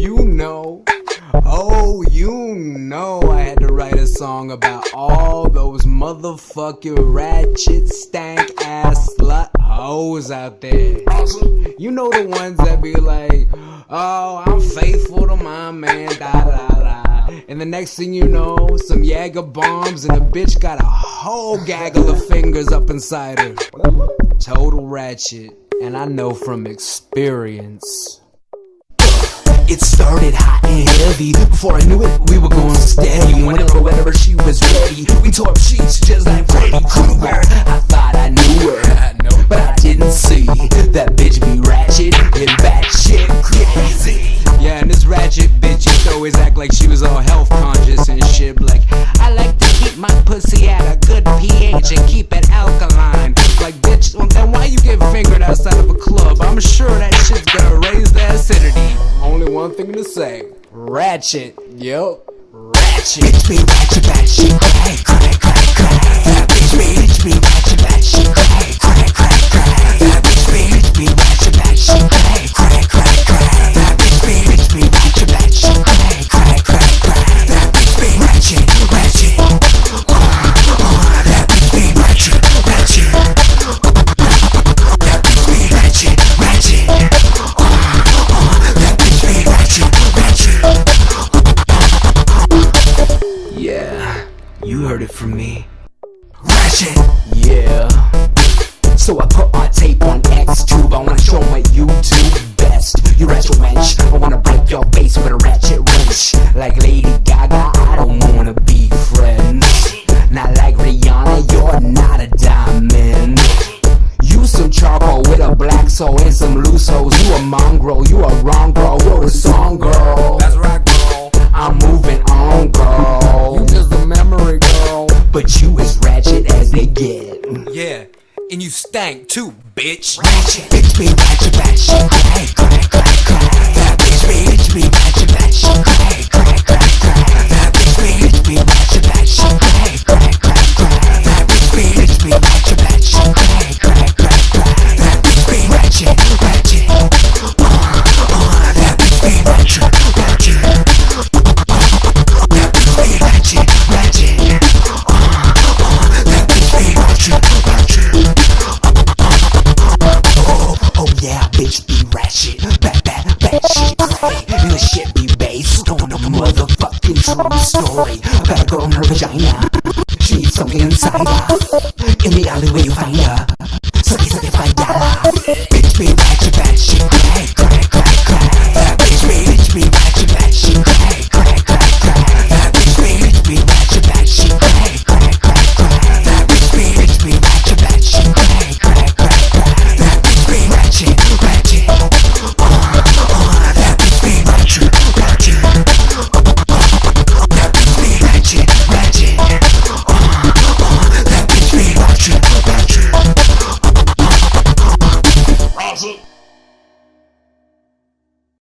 you know, oh, you know I had to write a song about all those motherfucking ratchet, stank ass slut hoes out there. You know the ones that be like, oh, I'm faithful to my man, da da da. And the next thing you know, some Jaeger bombs and the bitch got a whole gaggle of fingers up inside her. Total ratchet, and I know from experience. It started hot and heavy. Before I knew it, we were going steady. Whenever she was ready, we tore up sheets just like Freddy Krueger. I thought I knew her, but I didn't see that bitch be ratchet and batshit crazy. Yeah, and this ratchet bitch used to always act like she was all health conscious and shit. Like, I like to keep my pussy at a good pH and keep it alkaline. Like, bitch, then why you get fingered outside of a club? I'm sure that shit's gonna raise the acidity. Only one thing to say, ratchet. Yup, ratchet. Bitch be ratchet, batshit cray, cray, cray, cray. That bitch be ratchet, batshit cray, cray, cray, cray. That bitch be ratchet, batshit cray, cray, cray, cray. That bitch be ratchet, batshit cray, cray, cray, cray. That bitch be ratchet, ratchet. That bitch be ratchet, ratchet. That bitch be ratchet, ratchet. That bitch be ratchet, ratchet. Yeah, you heard it from me. Ratchet. Yeah. So I put on tape on X-Tube. I wanna show my YouTube best. You ratchet wench, I wanna break your face with a ratchet wrench. Like Lady Gaga, I don't wanna be friends. Not like Rihanna, you're not a diamond. You some charcoal with a black soul and some loose hoes. You a mongrel, you a wrong girl. Wrote a song, girl. That's right, girl. I'm moving on, girl. You just a memory, girl. But you as ratchet as they get. Yeah, and you stank too, bitch. Ratchet, bitch be ratchet, batshit cray, cray, cray, cray. That bitch be ratchet, batshit cray, cray, cray, cray. That bitch be ratchet, batshit cray, cray, cray, cray. That bitch be ratchet, batshit cray, cray, cray, cray. That bitch be ratchet, ratchet. That bitch be ratchet, ratchet. That bitch be ratchet, ratchet. That bitch be ratchet, ratchet. Oh yeah, bitch be ratchet, bad shit cray. And the shit be based on a motherfucking true story about a girl in her vagina. She needs something inside her. In the alleyway you find her. Sucky, $5. Bitch be ratchet, bad shit cray.